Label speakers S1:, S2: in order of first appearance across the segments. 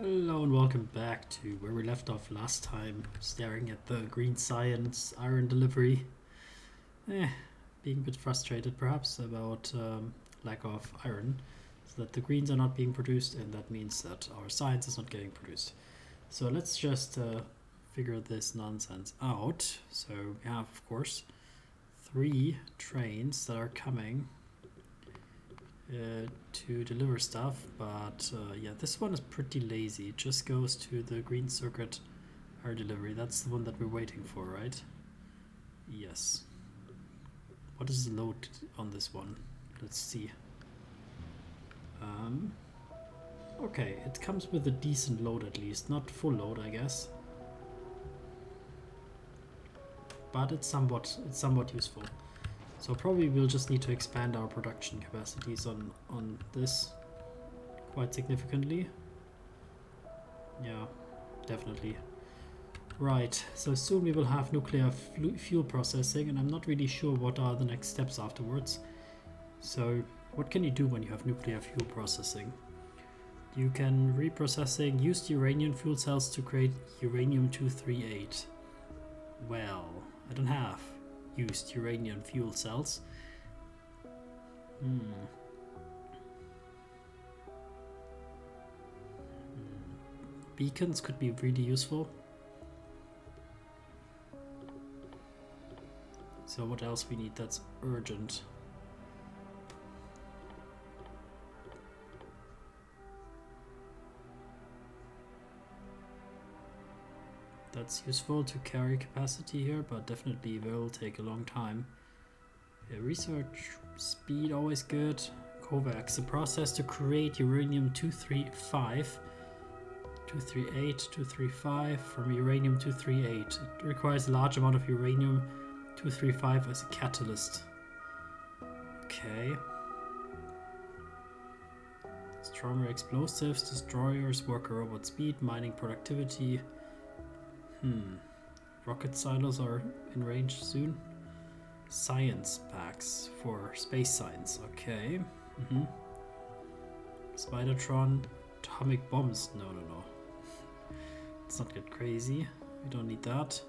S1: Hello and welcome back to where we left off last time, staring at the green science iron delivery. Being a bit frustrated perhaps about lack of iron, so that the greens are not being produced, and that means that our science is not getting produced. So let's just figure this nonsense out. So we have, of course, 3 trains that are coming to deliver stuff, but yeah, this one is pretty lazy. It just goes to the green circuit iron delivery. That's the one that we're waiting for, right? Yes. What is the load on this one? Let's see. Okay, it comes with a decent load at least. Not full load, I guess. But it's somewhat useful. So probably we'll just need to expand our production capacities on this quite significantly. Yeah, definitely. Right, so soon we will have nuclear fuel processing, and I'm not really sure what are the next steps afterwards. So what can you do when you have nuclear fuel processing? You can reprocessing used uranium fuel cells to create uranium-238. Well, I don't have used uranium fuel cells. Beacons could be really useful. So what else we need that's urgent? That's useful to carry capacity here, but definitely will take a long time. Yeah, research speed always good. COVAX, the process to create uranium-238 from uranium-238. It requires a large amount of uranium-235 as a catalyst. Okay. Stronger explosives, destroyers, worker robot speed, mining productivity. Rocket silos are in range soon. Science packs for space science. Okay. Spidertron, atomic bombs. No. Let's not get crazy. We don't need that.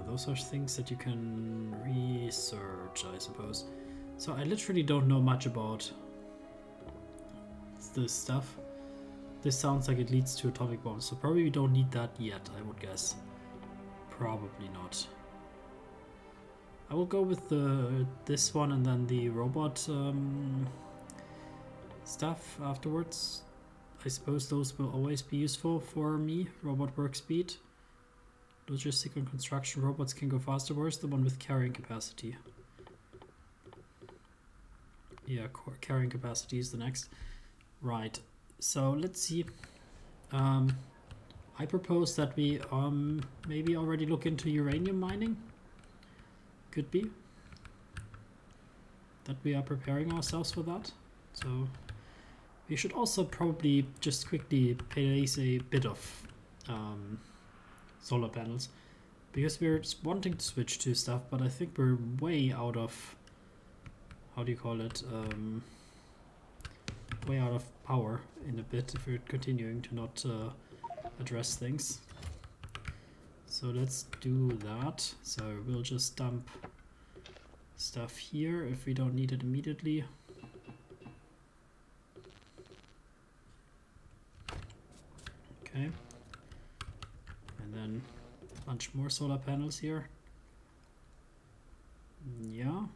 S1: Those are things that you can research, I suppose. So I literally don't know much about this stuff. This sounds like it leads to atomic bombs, so probably we don't need that yet, I would guess. Probably not. I will go with this one and then the robot stuff afterwards. I suppose those will always be useful for me. Robot work speed. Logistic and construction robots can go faster. Where's the one with carrying capacity? Yeah, carrying capacity is the next. Right. So let's see. I propose that we maybe already look into uranium mining. Could be that we are preparing ourselves for that. So we should also probably just quickly place a bit of solar panels, because we're wanting to switch to stuff, but I think we're way out of, how do you call it, way out of power in a bit if we're continuing to not address things. So let's do that. So we'll just dump stuff here if we don't need it immediately. Okay. And then a bunch more solar panels here. Yeah.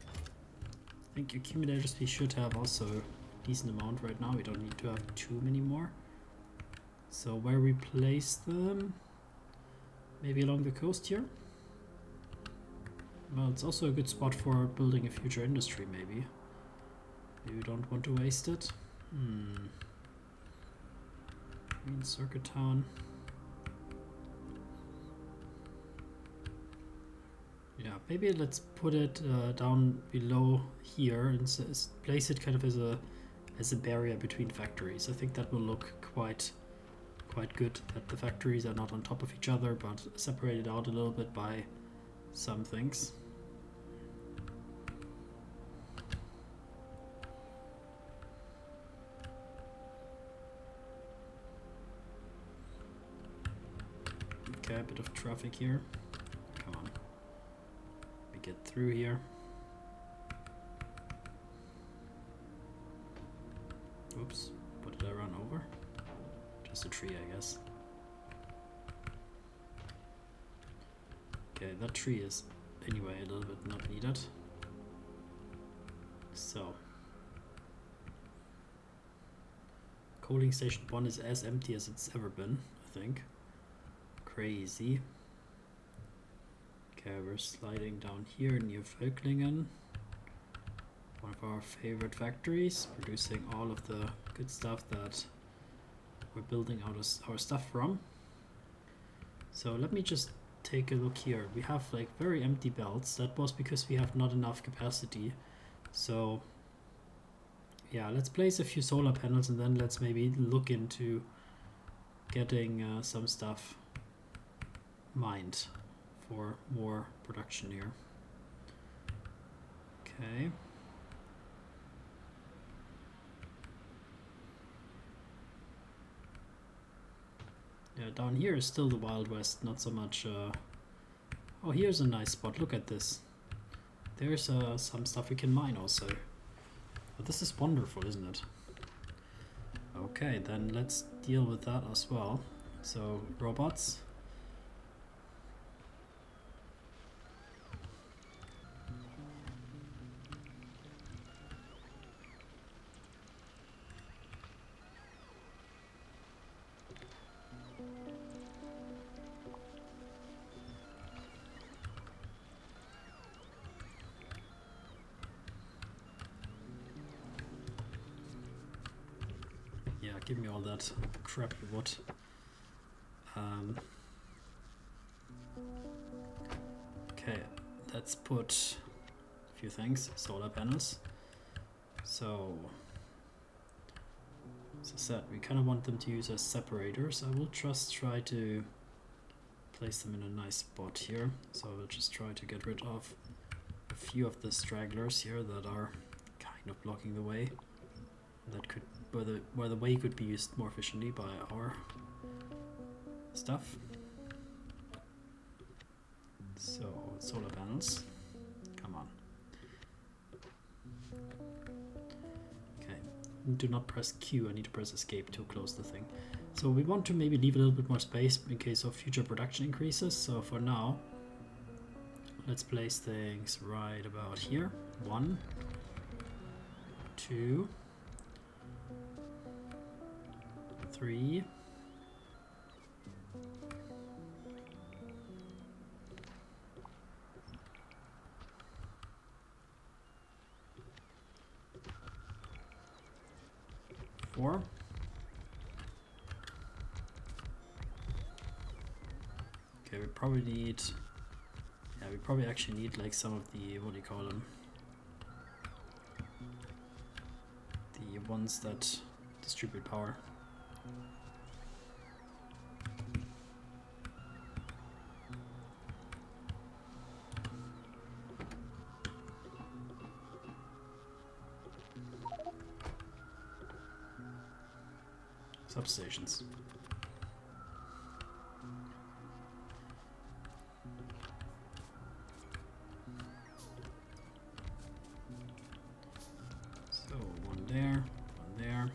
S1: I think accumulators we should have also decent amount right now. We don't need to have too many more. So where we place them, maybe along the coast here. Well, it's also a good spot for building a future industry, maybe. Maybe we don't want to waste it. Green circuit town. Yeah, maybe let's put it down below here and place it kind of as a barrier between factories. I think that will look quite good, that the factories are not on top of each other but separated out a little bit by some things. Okay, a bit of traffic here. Come on. We get through here. Oops, what did I run over? Just a tree, I guess. Okay, that tree is anyway a little bit not needed. So, coaling station 1 is as empty as it's ever been, I think. Crazy. Okay, we're sliding down here near Völklingen. One of our favorite factories, producing all of the good stuff that we're building our stuff from. So let me just take a look here. We have like very empty belts. That was because we have not enough capacity. So yeah, let's place a few solar panels and then let's maybe look into getting some stuff mined for more production here. Okay. Yeah, down here is still the Wild West, not so much. Oh, here's a nice spot. Look at this. There's some stuff we can mine also. But this is wonderful, isn't it? Okay, then let's deal with that as well. So, robots. Yeah, give me all that crappy wood. Okay, let's put a few things. Solar panels. So, as I said, we kind of want them to use as separators. I will just try to place them in a nice spot here. So I'll just try to get rid of a few of the stragglers here that are kind of blocking the way. That could where the way could be used more efficiently by our stuff. So solar panels, come on. Okay, do not press Q. I need to press escape to close the thing. So we want to maybe leave a little bit more space in case of future production increases. So for now, let's place things right about here. 1, 2, 3. 4. Okay, we probably need, yeah, we probably actually need like some of the, what do you call them? The ones that distribute power. Substations. So one there, one there.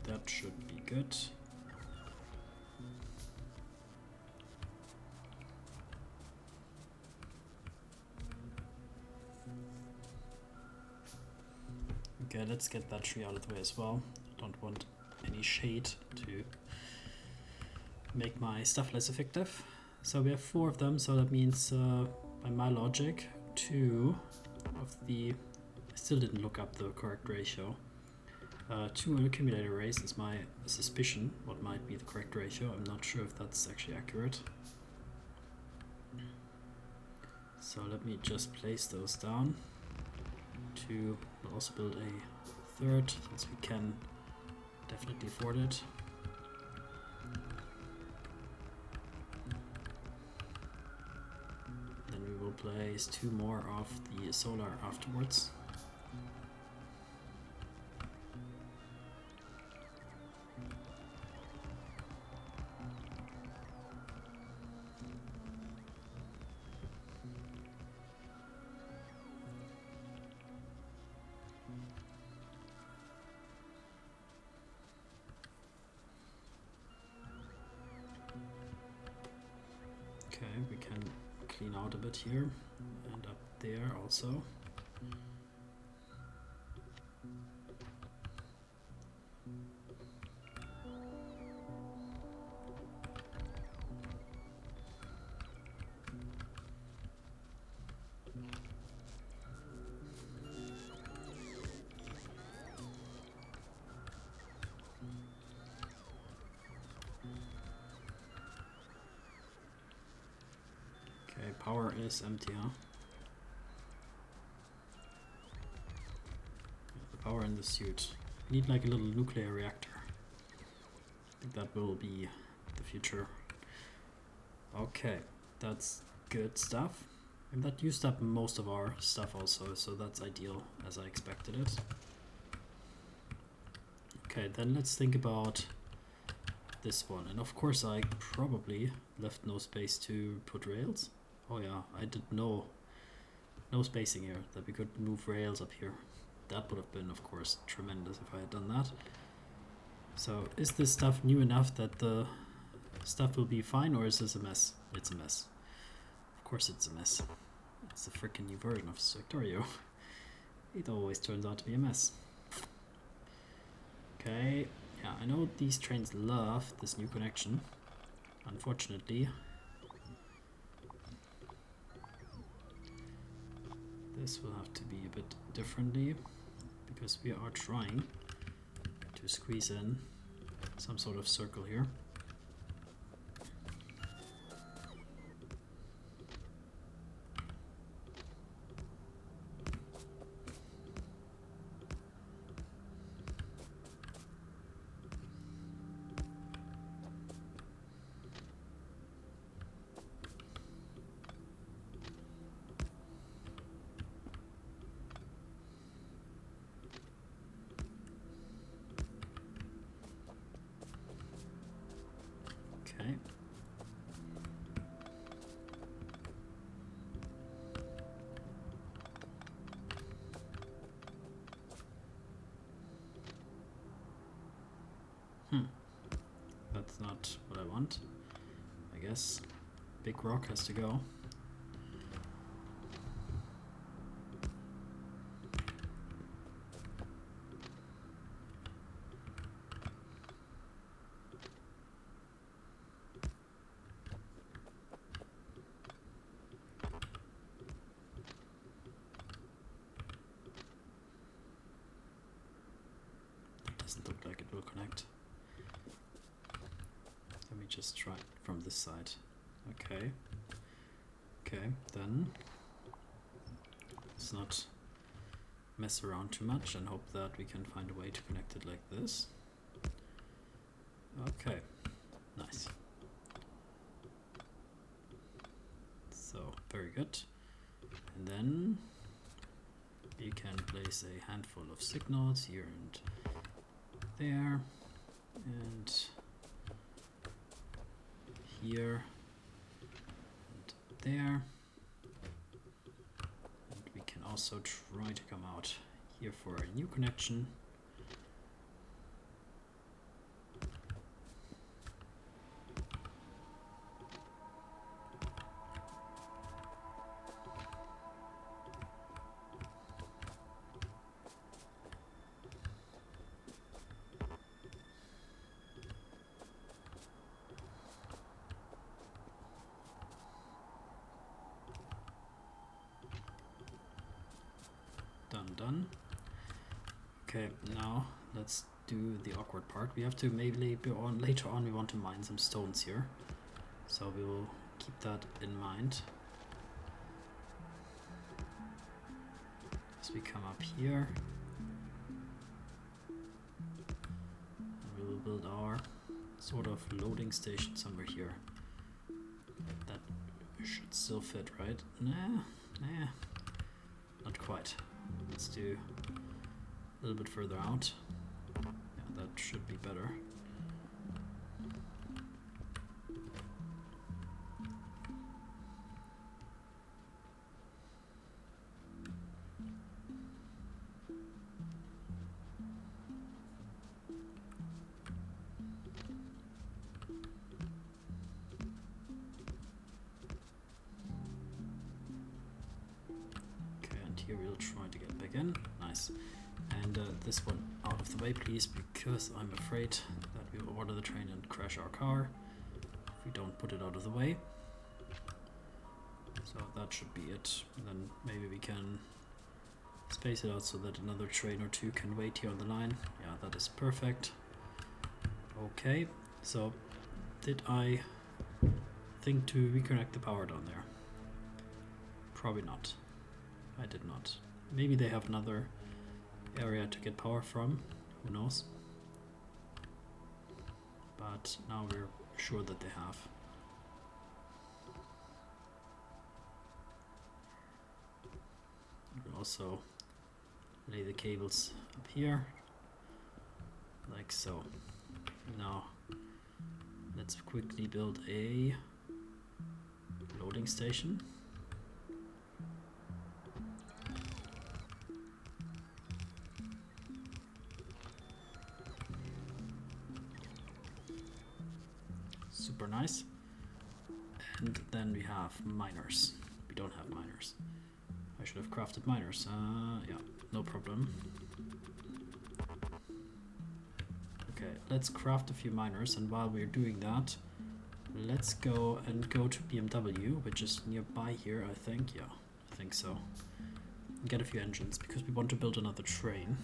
S1: That should be good. Okay, let's get that tree out of the way as well. I don't want any shade to make my stuff less effective. So we have 4 of them, so that means by my logic 2 of the, I still didn't look up the correct ratio. 2 accumulator arrays is my suspicion what might be the correct ratio. I'm not sure if that's actually accurate. So let me just place those down. 2, we'll also build a 3rd since we can definitely afford it. Then we will place 2 more of the solar afterwards. Okay, we can clean out a bit here and up there also. Okay, power is empty, huh? The power in the suit. We need like a little nuclear reactor. I think that will be the future. Okay, that's good stuff. And that used up most of our stuff also, so that's ideal as I expected it. Okay, then let's think about this one. And of course I probably left no space to put rails. Oh yeah, I did no spacing here, that we could move rails up here. That would have been, of course, tremendous if I had done that. So is this stuff new enough that the stuff will be fine, or is this a mess? It's a mess. Of course it's a mess. It's the freaking new version of Factorio. It always turns out to be a mess. Okay, yeah, I know these trains love this new connection. Unfortunately, this will have to be a bit differently, because we are trying to squeeze in some sort of circle here. Okay. That's not what I want. I guess big rock has to go. Doesn't look like it will connect. Let me just try it from this side. Okay. Okay, then let's not mess around too much and hope that we can find a way to connect it like this. Okay, nice. So, very good. And then you can place a handful of signals here and there, and here, and there. And we can also try to come out here for a new connection. Done. Okay, now let's do the awkward part. We have to maybe later on we want to mine some stones here, so we will keep that in mind as we come up here. And we will build our sort of loading station somewhere here. That should still fit, right? Nah, not quite. Let's do a little bit further out. Yeah, that should be better. here we'll try to get back in. Nice. And this one out of the way, please, because I'm afraid that we will order the train and crash our car if we don't put it out of the way. So that should be it. And then maybe we can space it out so that another train or two can wait here on the line. Yeah, that is perfect. Okay, so did I think to reconnect the power down there? Probably not. I did not. Maybe they have another area to get power from, who knows. But now we're sure that they have. We'll also lay the cables up here, like so. Now let's quickly build a loading station. Super nice. And then we have miners. We don't have miners. I should have crafted miners. Yeah, no problem. Okay, let's craft a few miners, and while we're doing that, let's go to BMW, which is nearby here, I think. Yeah, I think so. And get a few engines, because we want to build another train.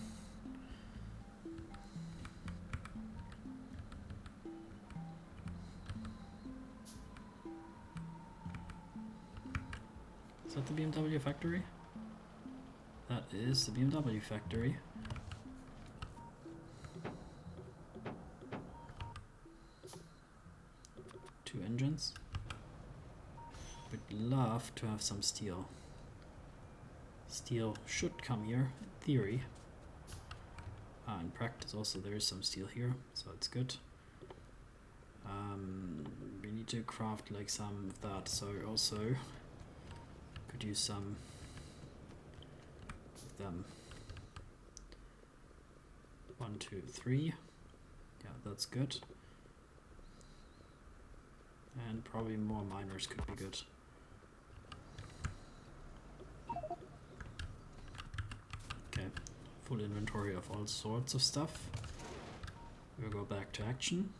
S1: Is that the BMW factory? That is the BMW factory. Two engines. Would love to have some steel. Steel should come here, in theory. In practice also there is some steel here, so it's good. We need to craft like some of that, so also could use some of them. 1, 2, 3. Yeah, that's good. And probably more miners could be good. Okay, full inventory of all sorts of stuff. We'll go back to action.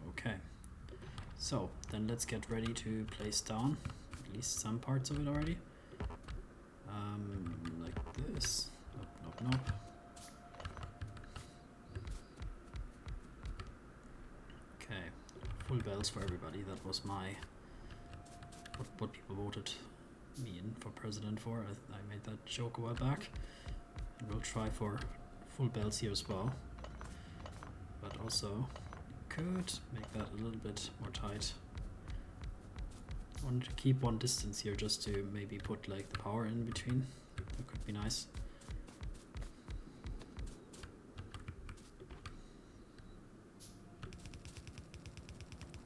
S1: Okay, so then let's get ready to place down at least some parts of it already. Like this. Nope, nope, nope. Okay, full bells for everybody. That was what people voted me in for president for. I made that joke a while back. And we'll try for full bells here as well. But also could make that a little bit more tight. I wanted to keep one distance here just to maybe put like the power in between. That could be nice.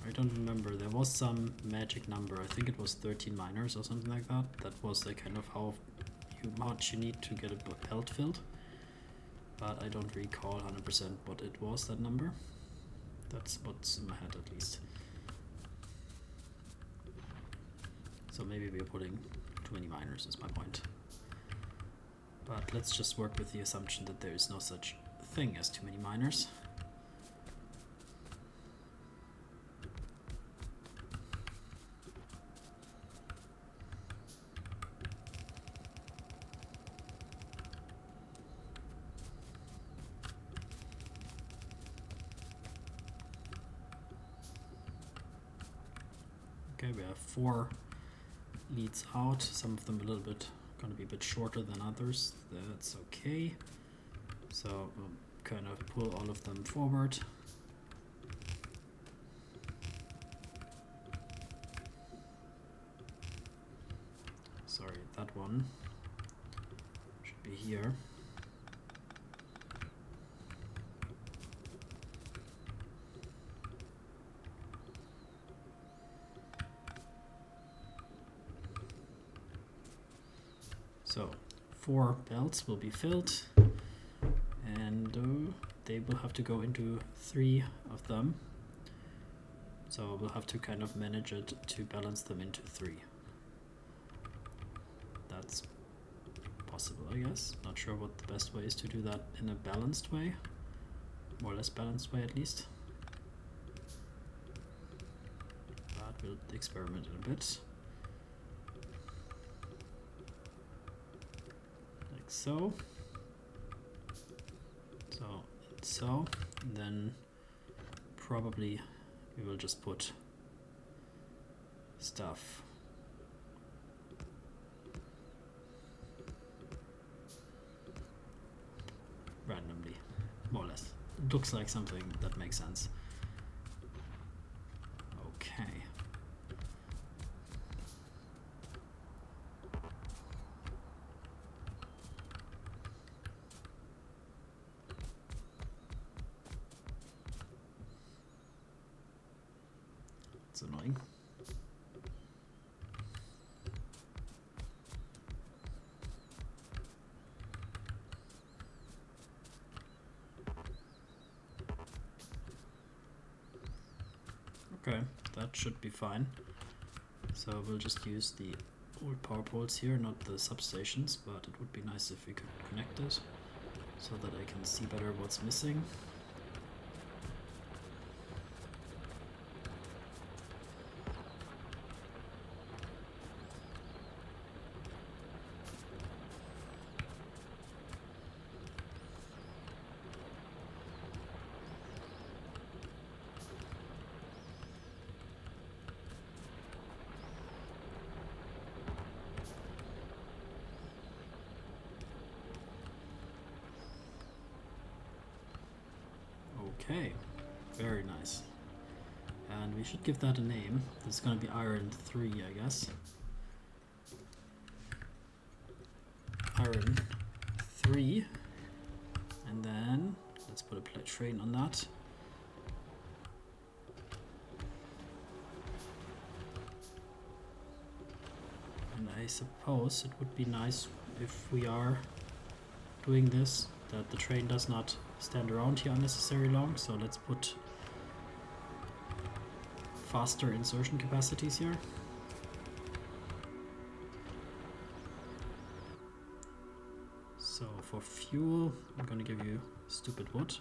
S1: I don't remember, there was some magic number, I think it was 13 miners or something like that. That was like kind of how much you need to get a belt filled. But I don't recall 100% what it was, that number. That's what's in my head at least. So maybe we're putting too many miners is my point. But let's just work with the assumption that there is no such thing as too many miners. Okay, we have 4 leads out, some of them a little bit going to be a bit shorter than others. That's okay. So we'll kind of pull all of them forward. Sorry, that one should be here. So 4 belts will be filled, and they will have to go into 3 of them. So we'll have to kind of manage it to balance them into 3. That's possible, I guess. Not sure what the best way is to do that in a balanced way. More or less balanced way, at least. But we'll experiment a bit. Like so. So, and then probably we will just put stuff randomly, more or less. It looks like something that makes sense. Okay. It's annoying. Okay, that should be fine. So we'll just use the old power poles here, not the substations, but it would be nice if we could connect it so that I can see better what's missing. Okay, very nice. And we should give that a name. It's going to be iron 3, I guess. Iron 3. And then let's put a train on that. And I suppose it would be nice if we are doing this, that the train does not stand around here unnecessarily long. So let's put faster insertion capacities here. So for fuel, I'm going to give you stupid wood.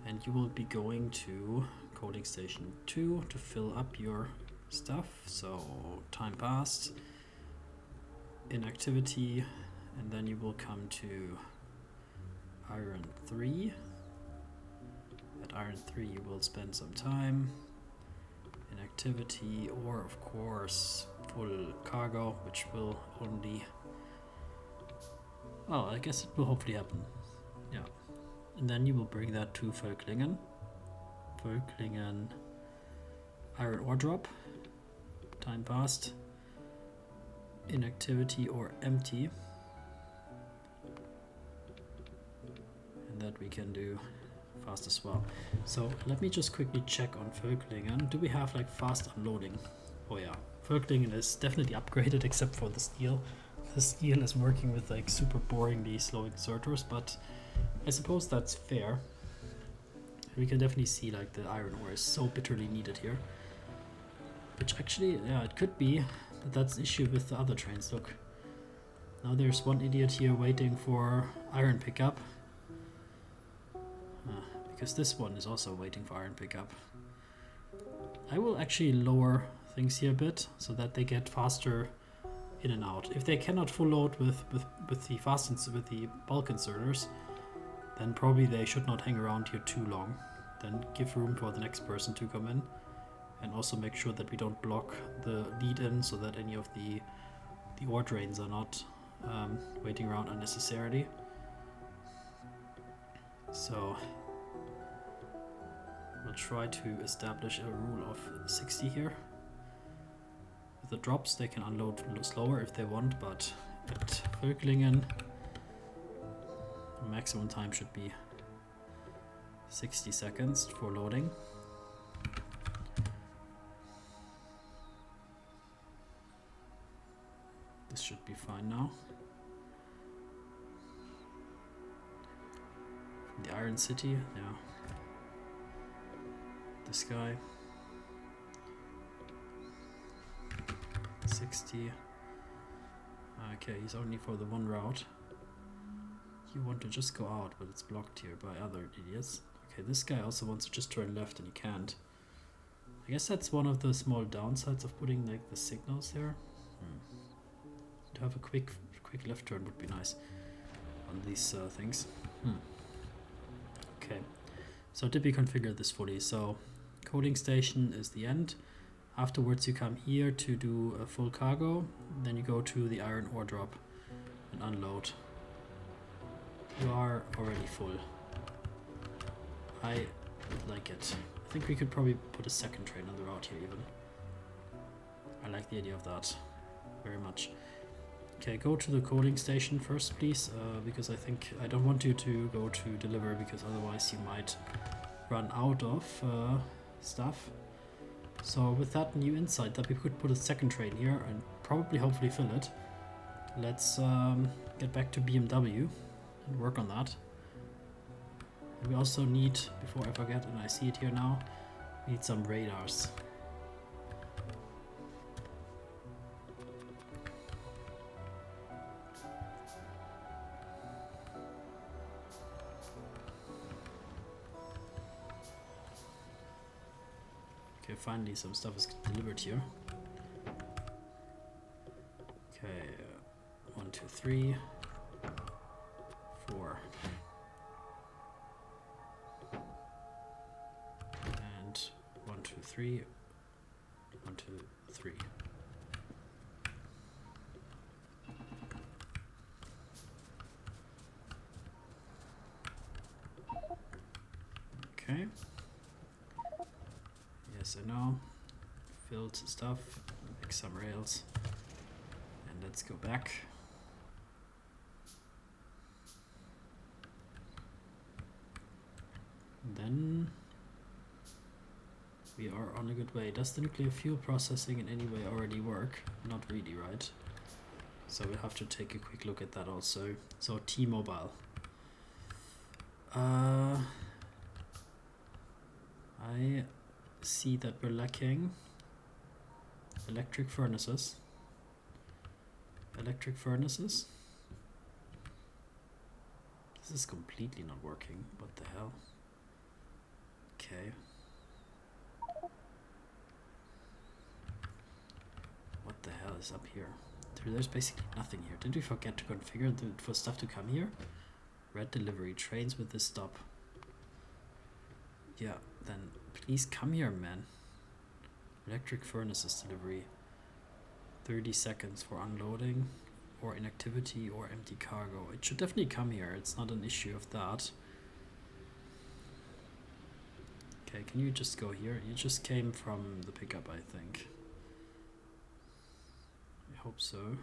S1: And you will be going to coding station 2 to fill up your stuff. So time passed, inactivity, and then you will come to iron 3. At iron 3 you will spend some time. Inactivity, or of course full cargo, which will only, well, I guess it will hopefully happen. Yeah. And then you will bring that to Völklingen. Völklingen iron ore drop. Time passed. Inactivity or empty. And that we can do fast as well. So let me just quickly check on Völklingen. Do we have like fast unloading? Oh yeah, Völklingen is definitely upgraded except for the steel. The steel is working with like super boringly slow inserters, but I suppose that's fair. We can definitely see like the iron ore is so bitterly needed here. Which actually, yeah, it could be that that's the issue with the other trains. Look, now there's one idiot here waiting for iron pickup. Because this one is also waiting for iron pickup. I will actually lower things here a bit so that they get faster in and out. If they cannot full load with the bulk inserters, then probably they should not hang around here too long. Then give room for the next person to come in, and also make sure that we don't block the lead in so that any of the ore drains are not waiting around unnecessarily. So we'll try to establish a rule of 60 here. With the drops they can unload a little slower if they want, but at Völklingen the maximum time should be 60 seconds for loading. This should be fine now. The Iron City, yeah. This guy. 60. Okay, he's only for the one route. You want to just go out, but it's blocked here by other idiots. Okay, this guy also wants to just turn left and he can't. I guess that's one of the small downsides of putting like the signals here. To have a quick left turn would be nice on these things. Okay, so did we configure this fully? So coding station is the end. Afterwards you come here to do a full cargo, then you go to the iron ore drop and unload. You are already full. I like it. I think we could probably put a second train on the route here even. I like the idea of that very much. Okay, go to the coding station first, please, because I don't want you to go to deliver, because otherwise you might run out of stuff. So with that new insight that we could put a second train here and probably hopefully fill it, let's get back to BMW and work on that. And we also need, before I forget, and I see it here now, we need some radars. Okay, finally some stuff is delivered here. Okay, 1, 2, 3, 4. And 1, 2, 3, 1, 2, 3. Okay. Yes, I know. Filled stuff, make some rails, and let's go back. Then we are on a good way. Does the nuclear fuel processing in any way already work? Not really, right? So we'll have to take a quick look at that also. So T-Mobile. I see that we're lacking electric furnaces. This is completely not working. What the hell? Okay. What the hell is up here? There's basically nothing here. Did we forget to configure for stuff to come here? Red delivery trains with this stop. Yeah, then please come here, man. Electric furnaces delivery. 30 seconds for unloading or inactivity or empty cargo. It should definitely come here. It's not an issue of that. Okay, can you just go here? You just came from the pickup, I think. I hope so.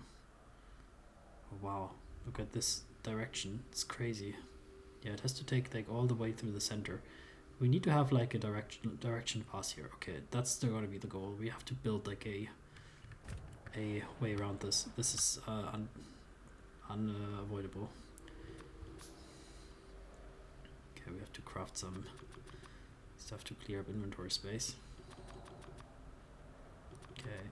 S1: Oh, wow, look at this direction. It's crazy. Yeah, it has to take like all the way through the center. We need to have like a direction pass here. Okay, that's still gonna be the goal. We have to build like a way around this. This is unavoidable. Okay, we have to craft some stuff to clear up inventory space. Okay.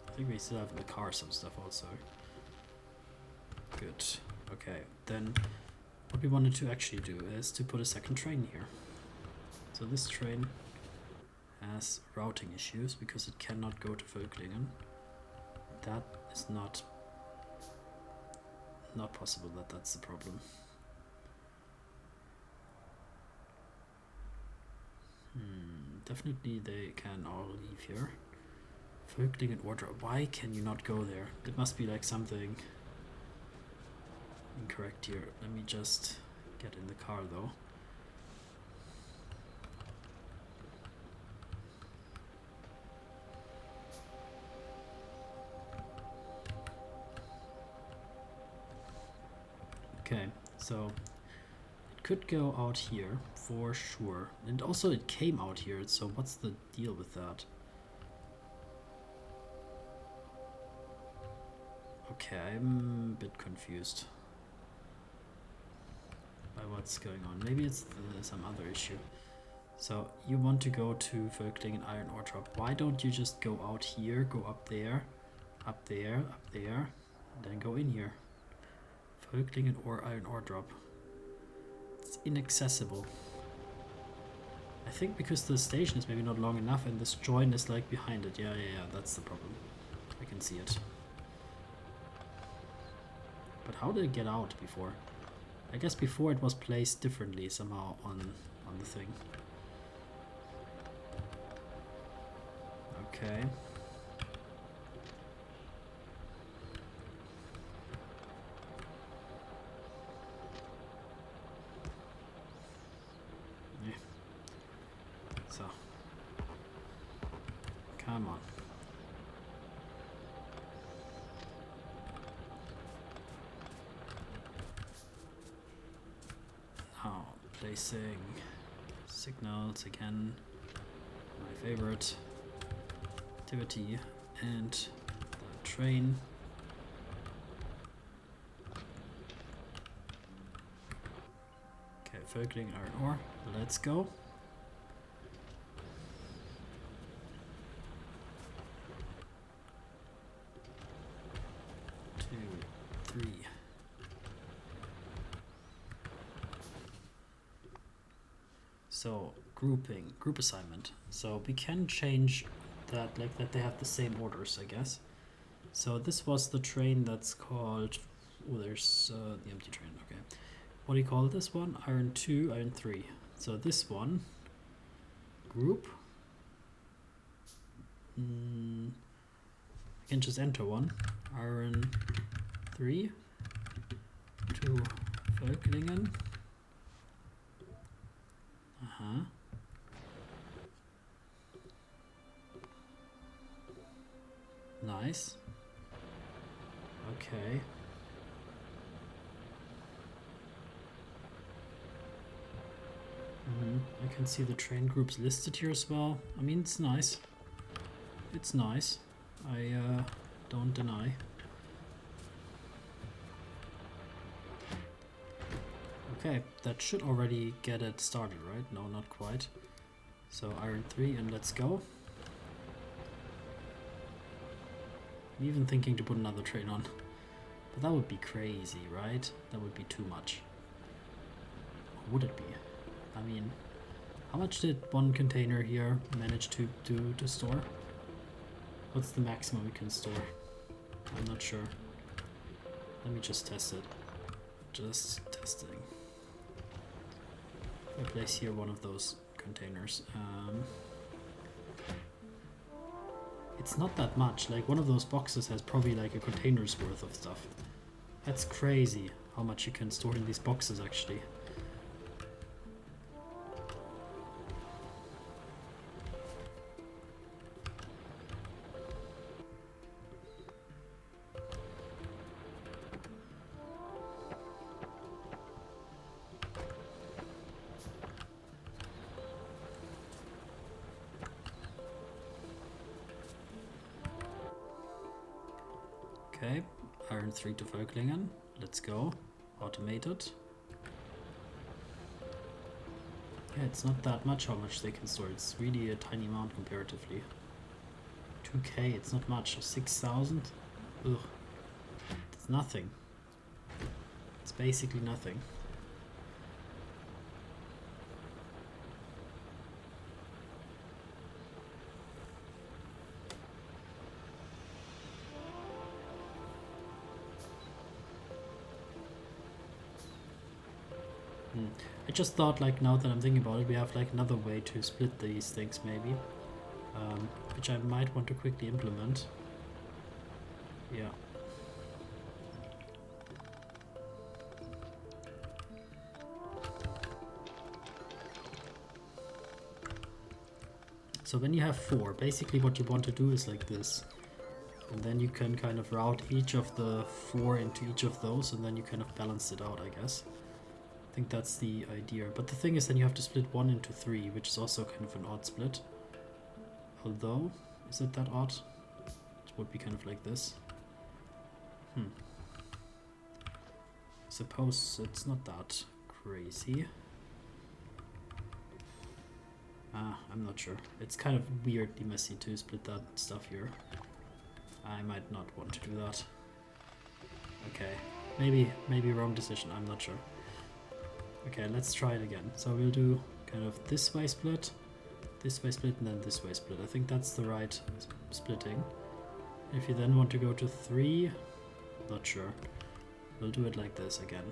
S1: I think we still have in the car some stuff also. Good. Okay, then what we wanted to actually do is to put a second train here. So this train has routing issues because it cannot go to Völklingen. That is not possible. That's the problem. Definitely they can all leave here. Völklingen order. Why can you not go there? It must be like something incorrect here. Let me just get in the car though. Okay, so it could go out here for sure, and also it came out here, so what's the deal with that? Okay, I'm a bit confused by what's going on. Maybe it's some other issue. So you want to go to Völklingen iron ore drop. Why don't you just go out here, go up there, up there, up there, and then go in here? Völklingen or iron ore drop. It's inaccessible. I think because the station is maybe not long enough and this joint is like behind it. Yeah, that's the problem. I can see it. But how did it get out before? I guess before it was placed differently somehow on the thing. Okay. Yeah. So. Come on. Now, placing signals again. My favorite activity, and the train. Okay, Völklingen iron ore. Let's go. Two, three. So group assignment. So we can change that, like that they have the same orders, I guess. So this was the train that's called, oh, there's the empty train, okay. What do you call this one? Iron 2, Iron 3. So this one, group. I can just enter one. Iron 3 to Völklingen. Nice. Okay. I can see the train groups listed here as well. I mean, it's nice. It's nice. I don't deny. Okay, that should already get it started, right? No, not quite. So Iron 3 and let's go. I'm even thinking to put another train on. But that would be crazy, right? That would be too much. Or would it be? I mean, how much did one container here manage to store? What's the maximum we can store? I'm not sure. Let me just test it. Just testing. I place here one of those containers. It's not that much. Like one of those boxes has probably like a container's worth of stuff. That's crazy how much you can store in these boxes actually. Okay, Iron 3 to Völklingen. Let's go. Automated. Yeah, it's not that much how much they can store. It's really a tiny amount comparatively. 2k, it's not much. 6,000? Ugh. It's nothing. It's basically nothing. I just thought, like, now that I'm thinking about it, we have like another way to split these things maybe, which I might want to quickly implement. Yeah. So when you have 4, basically what you want to do is like this. And then you can kind of route each of the 4 into each of those, and then you kind of balance it out, I guess. I think that's the idea. But the thing is then you have to split 1 into 3, which is also kind of an odd split. Although, is it that odd? It would be kind of like this. Suppose it's not that crazy. I'm not sure. It's kind of weirdly messy to split that stuff here. I might not want to do that. Okay, maybe wrong decision, I'm not sure. Okay, let's try it again. So we'll do kind of this way split, and then this way split. I think that's the right splitting. If you then want to go to 3, not sure. We'll do it like this again.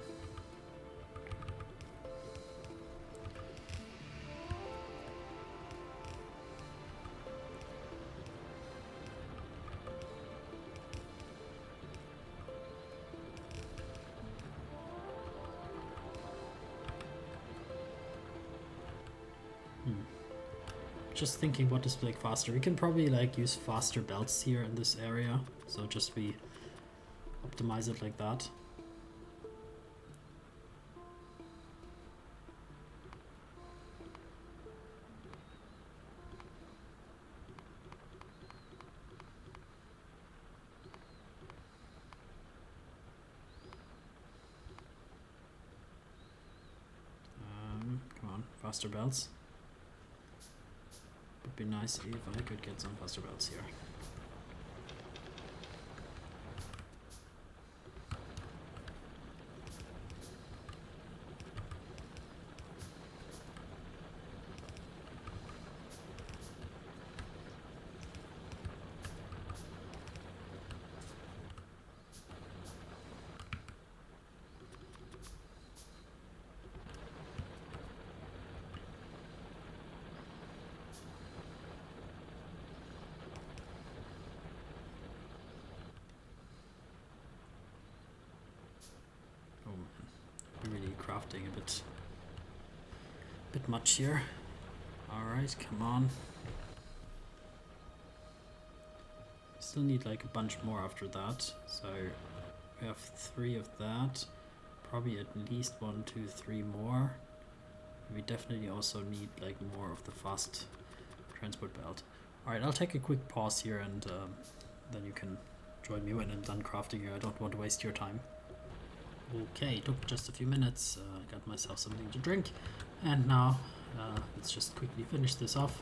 S1: Just thinking what is like faster. We can probably like use faster belts here in this area. So just we optimize it like that. Come on, faster belts. Would be nice if I could get some faster belts here. Really crafting a bit much here. Alright, come on. Still need like a bunch more after that. So we have 3 of that. Probably at least 1, 2, 3 more. We definitely also need like more of the fast transport belt. Alright, I'll take a quick pause here and then you can join me when I'm done crafting here. I don't want to waste your time. Okay, took just a few minutes, got myself something to drink, and now let's just quickly finish this off,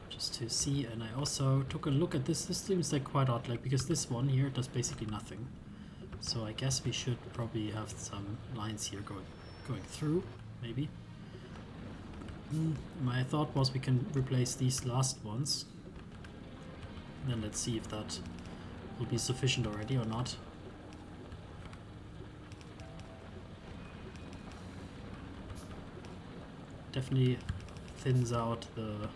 S1: just to see. And I also took a look at this. This seems like quite odd, like because this one here does basically nothing. So I guess we should probably have some lines here going through, maybe. My thought was we can replace these last ones. Then let's see if that will be sufficient already or not. Definitely thins out the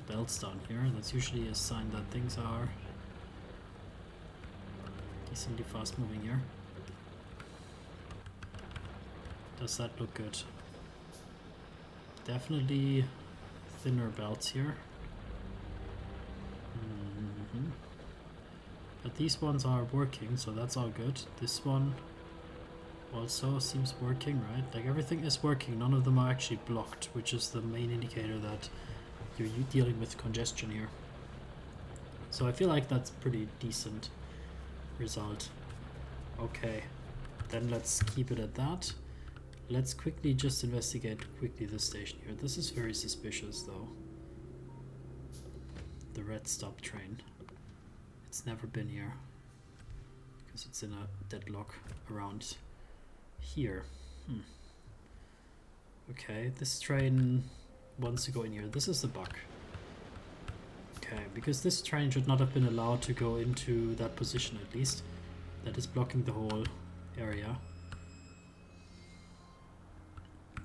S1: belts down here. That's usually a sign that things are decently fast moving here. Does that look good? Definitely thinner belts here. But these ones are working, so that's all good. This one also seems working, right? Like everything is working, none of them are actually blocked, which is the main indicator that you're dealing with congestion here. So I feel like that's pretty decent result. Okay, then let's keep it at that. Let's quickly just investigate this station here. This is very suspicious though. The red stop train. It's never been here because it's in a deadlock around here. Okay, this train wants to go in here. This is the bug. Okay, because this train should not have been allowed to go into that position at least. That is blocking the whole area.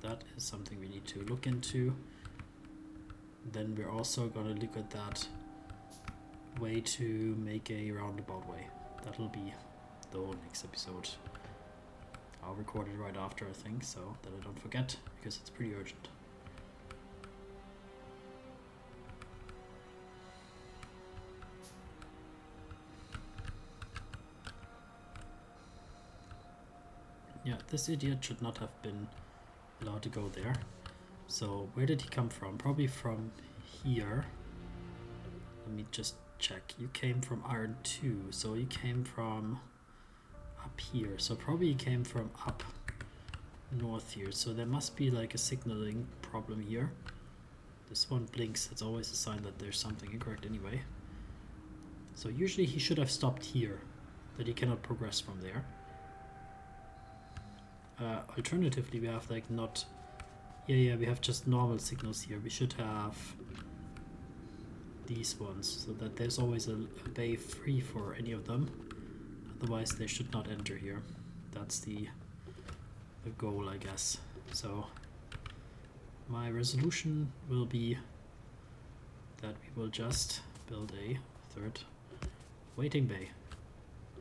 S1: That is something we need to look into. Then we're also gonna look at that way to make a roundabout way. That'll be the whole next episode. I'll record it right after, I think, so that I don't forget, because it's pretty urgent. Yeah, this idiot should not have been allowed to go there. So where did he come from? Probably from here. Let me just check. You came from Iron 2, so you came from up here, so probably he came from up north here, so there must be like a signaling problem here. This one blinks, it's always a sign that there's something incorrect anyway. So usually he should have stopped here, that he cannot progress from there. Alternatively, we have like not... Yeah, we have just normal signals here. We should have these ones, so that there's always a bay free for any of them. Otherwise, they should not enter here. That's the goal, I guess. So my resolution will be that we will just build a third waiting bay.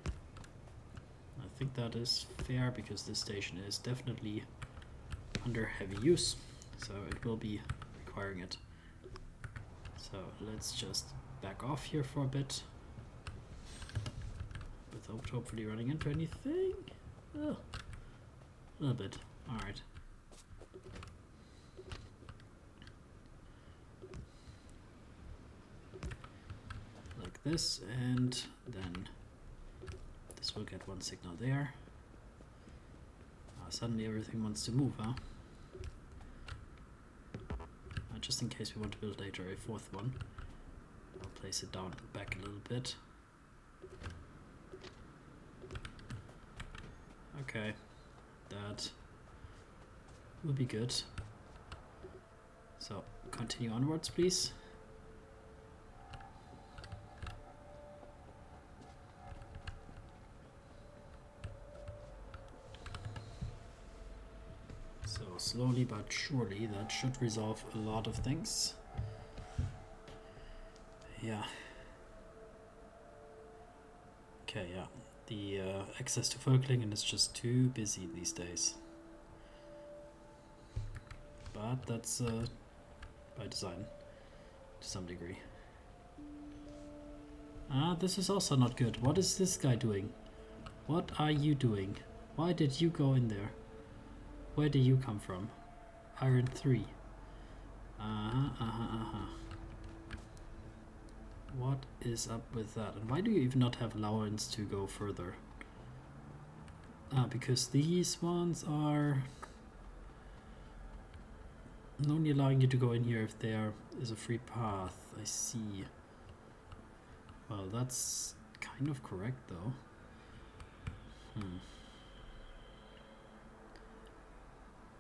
S1: I think that is fair because this station is definitely under heavy use, so it will be requiring it. So let's just back off here for a bit without hopefully running into anything. Oh, a little bit. Alright. Like this, and then this will get one signal there. Suddenly everything wants to move, huh? Just in case we want to build later a fourth one, I'll place it down back a little bit. Okay, that will be good. So continue onwards, please. So slowly but surely that should resolve a lot of things. Yeah. Okay, yeah. The access to Völklingen is just too busy these days. But that's by design to some degree. Ah, this is also not good. What is this guy doing? What are you doing? Why did you go in there? Where do you come from? Iron 3. What is up with that? And why do you even not have allowance to go further? Because these ones are only allowing you to go in here if there is a free path. I see. Well, that's kind of correct though.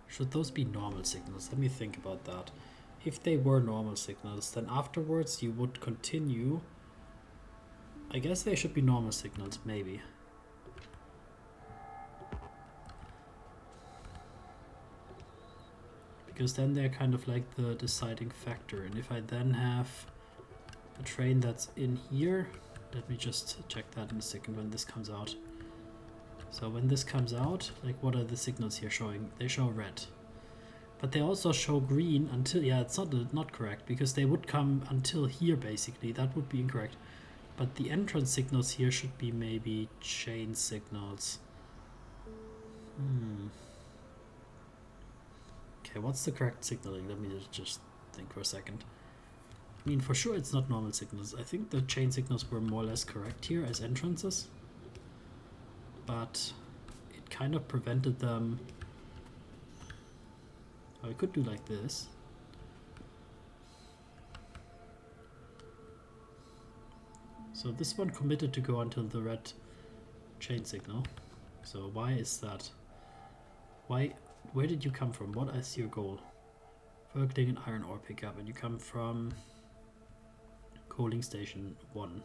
S1: Should those be normal signals? Let me think about that. If they were normal signals, then afterwards you would continue. I guess they should be normal signals, maybe. Because then they're kind of like the deciding factor. And if I then have a train that's in here, let me just check that in a second when this comes out. So when this comes out, like what are the signals here showing? They show red. But they also show green until, yeah, it's not correct, because they would come until here basically. That would be incorrect. But the entrance signals here should be maybe chain signals. Okay, what's the correct signaling? Let me just think for a second. I mean, for sure it's not normal signals. I think the chain signals were more or less correct here as entrances. But it kind of prevented them. Oh, I could do like this. So this one committed to go until the red chain signal. So why is that? Where did you come from? What is your goal? Völklingen iron ore pickup, and you come from coaling station 1.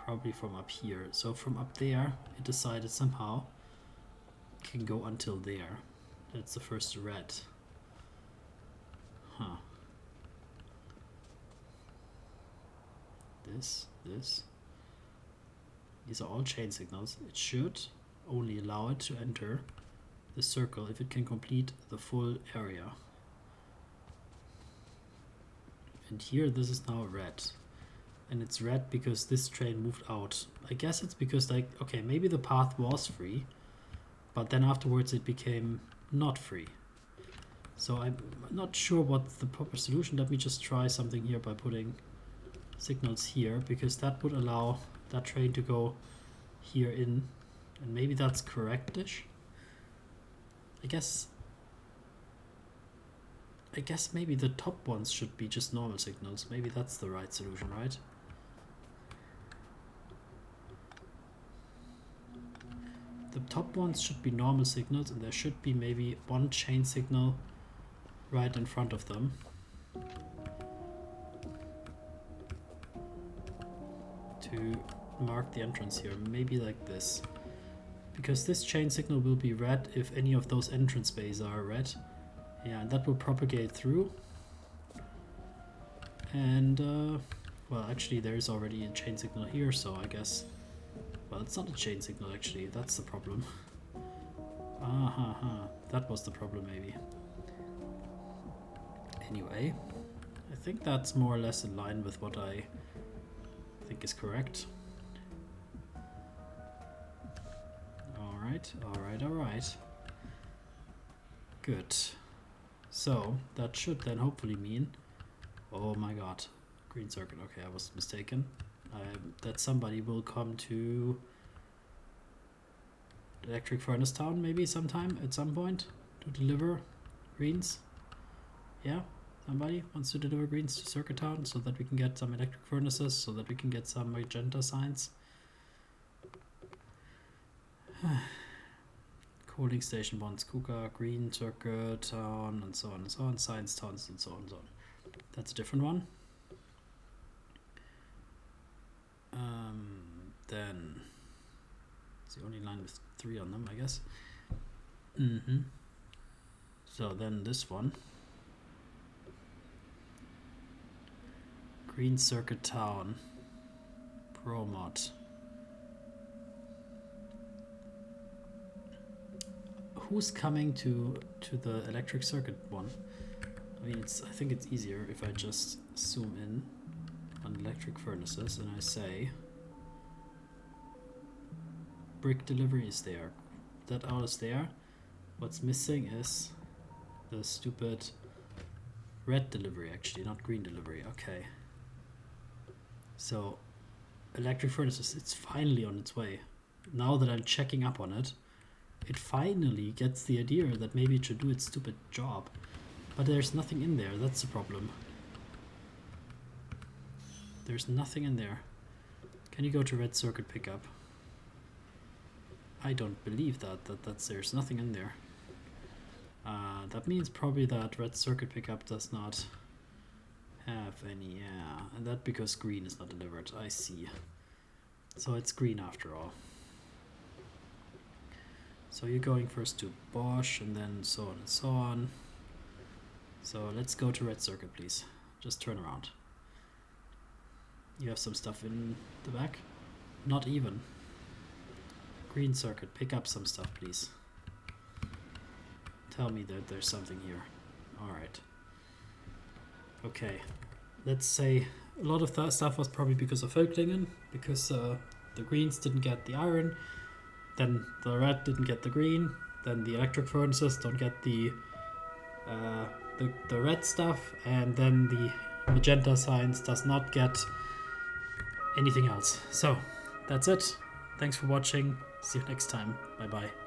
S1: Probably from up here. So from up there, it decided somehow it can go until there. That's the first red. Huh. This. These are all chain signals. It should only allow it to enter the circle if it can complete the full area. And here this is now red. And it's red because this train moved out. I guess it's because, like, okay, maybe the path was free, but then afterwards it became not free. So I'm not sure what's the proper solution. Let me just try something here by putting signals here, because that would allow that train to go here in And maybe that's correctish. I guess maybe the top ones should be just normal signals. Maybe that's the right solution, right? The top ones should be normal signals, and there should be maybe one chain signal right in front of them. To mark the entrance here, maybe like this. Because this chain signal will be red if any of those entrance bays are red. Yeah, and that will propagate through. And, well, actually there is already a chain signal here, so I guess... Well, it's not a chain signal actually, that's the problem. That was the problem maybe. Anyway, I think that's more or less in line with what I think is correct. Alright. Good. So, that should then hopefully mean... Oh my god. Green circuit. Okay, I was mistaken. That somebody will come to Electric Furnace Town maybe sometime at some point to deliver greens. Yeah? Somebody wants to deliver greens to Circuit Town so that we can get some electric furnaces, so that we can get some magenta signs. Cooling station wants Kuka, Green Circuit Town, and so on and so on, Science Towns, and so on and so on. That's a different one. Then it's the only line with 3 on them, I guess. So then this one. Green Circuit Town. Pro mod. Who's coming to the electric circuit one? I mean, I think it's easier if I just zoom in on electric furnaces and I say brick delivery is there. That all is there. What's missing is the stupid red delivery, actually, not green delivery. Okay. So, electric furnaces, it's finally on its way. Now that I'm checking up on it, it finally gets the idea that maybe it should do its stupid job. But there's nothing in there, that's the problem. There's nothing in there. Can you go to red circuit pickup? I don't believe there's nothing in there. That means probably that red circuit pickup does not have any, yeah. And that because green is not delivered, I see. So it's green after all. So you're going first to Bosch and then so on and so on. So let's go to red circuit, please. Just turn around. You have some stuff in the back? Not even. Green circuit, pick up some stuff, please. Tell me that there's something here. Alright. Okay. Let's say a lot of that stuff was probably because of Völklingen, because the greens didn't get the iron, then the red didn't get the green, then the electric furnaces don't get the red stuff, and then the magenta signs does not get anything else. So that's it. Thanks for watching. See you next time. Bye bye.